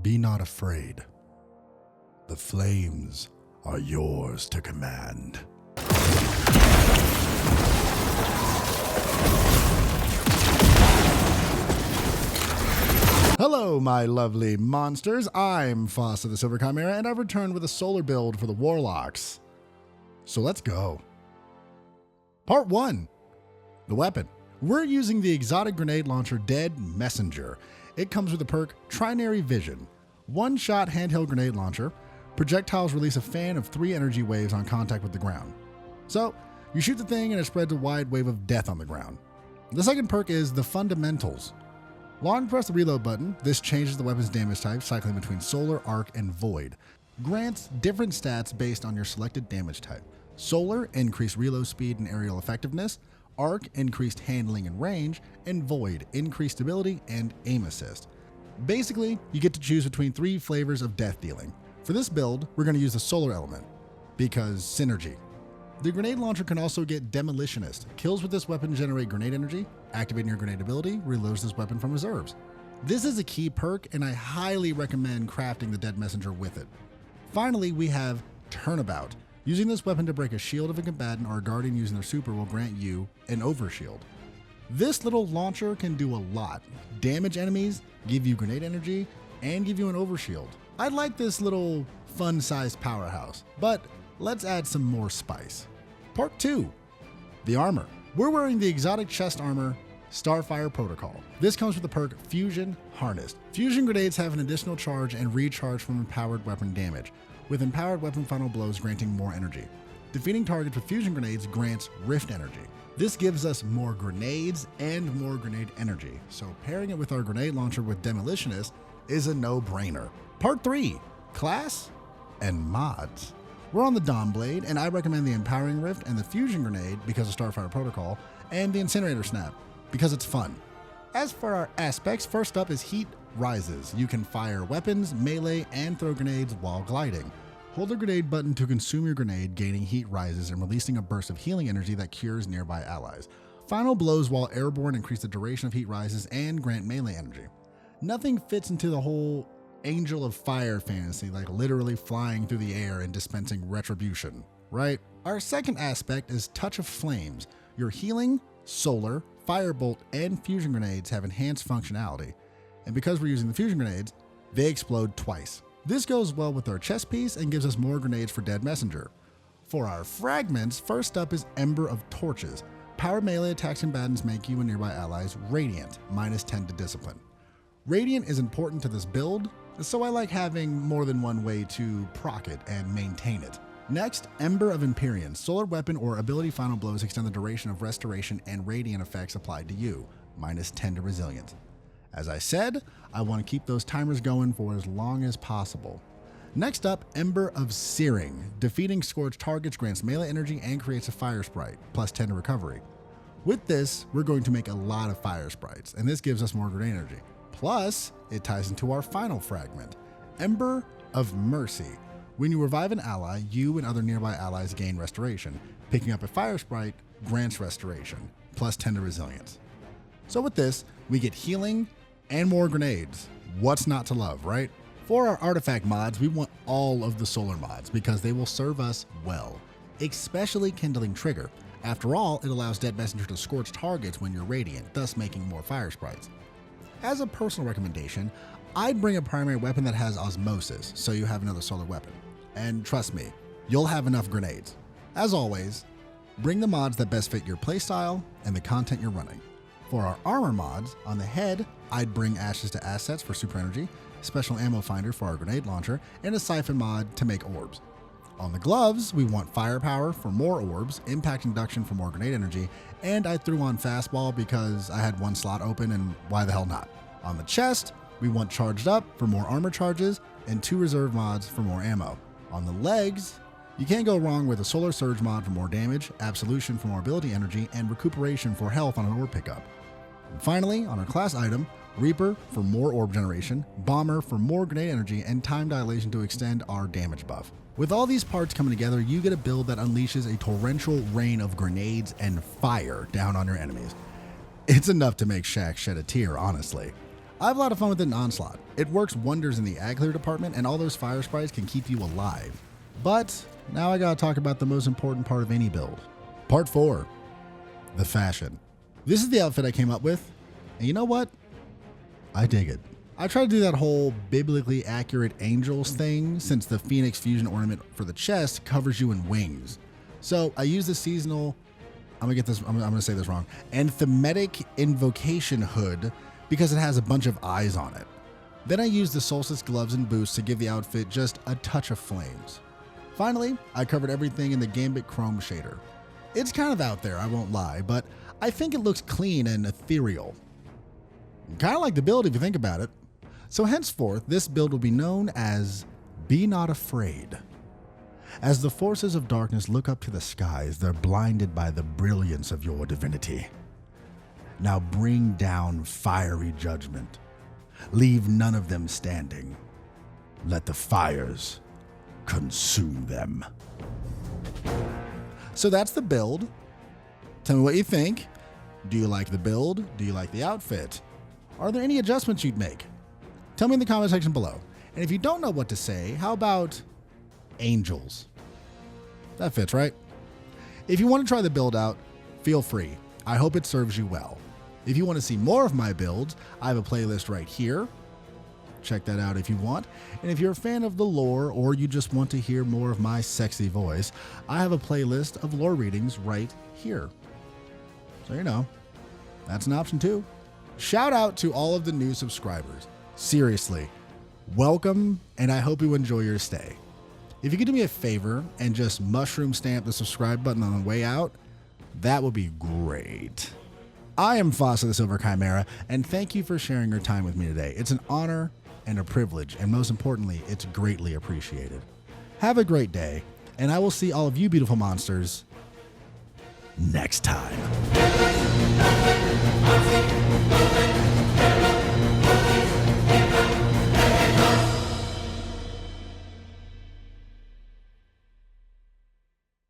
Be not afraid. The flames are yours to command. Hello, my lovely monsters. I'm Fasa the Silver Chimera, and I've returned with a solar build for the Warlocks. So let's go. Part 1. The weapon. We're using the exotic grenade launcher Dead Messenger. It comes with the perk Trinary Vision. One-shot handheld grenade launcher. Projectiles release a fan of 3 energy waves on contact with the ground. So, you shoot the thing and it spreads a wide wave of death on the ground. The second perk is the Fundamentals. Long press the reload button. This changes the weapon's damage type, cycling between Solar, Arc, and Void. Grants different stats based on your selected damage type. Solar, increased reload speed and aerial effectiveness. Arc, increased handling and range. And Void, increased stability and aim assist. Basically, you get to choose between 3 flavors of death dealing. For this build, we're going to use the Solar element, because synergy. The grenade launcher can also get Demolitionist. Kills with this weapon generate grenade energy. Activating your grenade ability reloads this weapon from reserves. This is a key perk, and I highly recommend crafting the Dead Messenger with it. Finally, we have Turnabout. Using this weapon to break a shield of a combatant or a guardian using their super will grant you an overshield. This little launcher can do a lot. Damage enemies, give you grenade energy, and give you an overshield. I like this little fun-sized powerhouse, but let's add some more spice. Part 2. The armor. We're wearing the exotic chest armor, Starfire Protocol. This comes with the perk Fusion Harnessed. Fusion grenades have an additional charge and recharge from empowered weapon damage, with empowered weapon final blows granting more energy. Defeating targets with fusion grenades grants Rift energy. This gives us more grenades and more grenade energy, so pairing it with our grenade launcher with Demolitionist is a no-brainer. Part 3. Class and mods. We're on the Dawnblade, and I recommend the Empowering Rift and the Fusion Grenade because of Starfire Protocol, and the Incinerator Snap because it's fun. As for our aspects, first up is Heat Rises. You can fire weapons, melee, and throw grenades while gliding. Hold the grenade button to consume your grenade, gaining Heat Rises and releasing a burst of healing energy that cures nearby allies. Final blows while airborne increase the duration of Heat Rises and grant melee energy. Nothing fits into the whole Angel of Fire fantasy, like literally flying through the air and dispensing retribution, right? Our second aspect is Touch of Flames. Your healing, solar, firebolt, and fusion grenades have enhanced functionality. And because we're using the fusion grenades, they explode twice. This goes well with our chest piece and gives us more grenades for Dead Messenger. For our fragments, first up is Ember of Torches. Power melee attacks and combatants make you and nearby allies radiant, -10 to discipline. Radiant is important to this build, so I like having more than one way to proc it and maintain it. Next, Ember of Empyrean. Solar weapon or ability final blows extend the duration of restoration and radiant effects applied to you, -10 to resilience. As I said, I want to keep those timers going for as long as possible. Next up, Ember of Searing. Defeating scorched targets grants melee energy and creates a fire sprite, +10 to recovery. With this, we're going to make a lot of fire sprites, and this gives us more grenade energy. Plus, it ties into our final fragment, Ember of Mercy. When you revive an ally, you and other nearby allies gain restoration. Picking up a fire sprite grants restoration, +10 to resilience. So with this, we get healing and more grenades. What's not to love, right? For our artifact mods, we want all of the solar mods because they will serve us well, especially Kindling Trigger. After all, it allows Dead Messenger to scorch targets when you're radiant, thus making more fire sprites. As a personal recommendation, I'd bring a primary weapon that has osmosis, so you have another solar weapon. And trust me, you'll have enough grenades. As always, bring the mods that best fit your playstyle and the content you're running. For our armor mods, on the head, I'd bring Ashes to Assets for super energy, special ammo finder for our grenade launcher, and a siphon mod to make orbs. On the gloves, we want firepower for more orbs, impact induction for more grenade energy, and I threw on fastball because I had one slot open and why the hell not. On the chest, we want charged up for more armor charges and 2 reserve mods for more ammo. On the legs, you can't go wrong with a solar surge mod for more damage, absolution for more ability energy, and recuperation for health on an orb pickup. And finally, on our class item, Reaper for more orb generation, Bomber for more grenade energy, and time dilation to extend our damage buff. With all these parts coming together, you get a build that unleashes a torrential rain of grenades and fire down on your enemies. It's enough to make Shaq shed a tear, honestly. I have a lot of fun with it in Onslaught. It works wonders in the ag clear department, and all those fire sprites can keep you alive. But now I gotta talk about the most important part of any build. Part 4, the fashion. This is the outfit I came up with, and you know what? I dig it. I try to do that whole biblically accurate angels thing since the Phoenix Fusion ornament for the chest covers you in wings. So I use the seasonal, I'm gonna say this wrong, anthematic invocation hood because it has a bunch of eyes on it. Then I use the solstice gloves and boots to give the outfit just a touch of flames. Finally, I covered everything in the Gambit Chrome shader. It's kind of out there, I won't lie, but I think it looks clean and ethereal. Kind of like the build if you think about it. So henceforth, this build will be known as Be Not Afraid. As the forces of darkness look up to the skies, they're blinded by the brilliance of your divinity. Now bring down fiery judgment. Leave none of them standing. Let the fires consume them. So that's the build. Tell me what you think. Do you like the build? Do you like the outfit? Are there any adjustments you'd make? Tell me in the comment section below. And if you don't know what to say, how about angels? That fits, right? If you want to try the build out, feel free. I hope it serves you well. If you want to see more of my builds, I have a playlist right here. Check that out if you want. And if you're a fan of the lore or you just want to hear more of my sexy voice, I have a playlist of lore readings right here. So you know, that's an option too. Shout out to all of the new subscribers. Seriously, welcome, and I hope you enjoy your stay. If you could do me a favor and just mushroom stamp the subscribe button on the way out, that would be great. I am Fasa the Silver Chimera, and thank you for sharing your time with me today. It's an honor and a privilege, and most importantly, it's greatly appreciated. Have a great day, and I will see all of you beautiful monsters next time.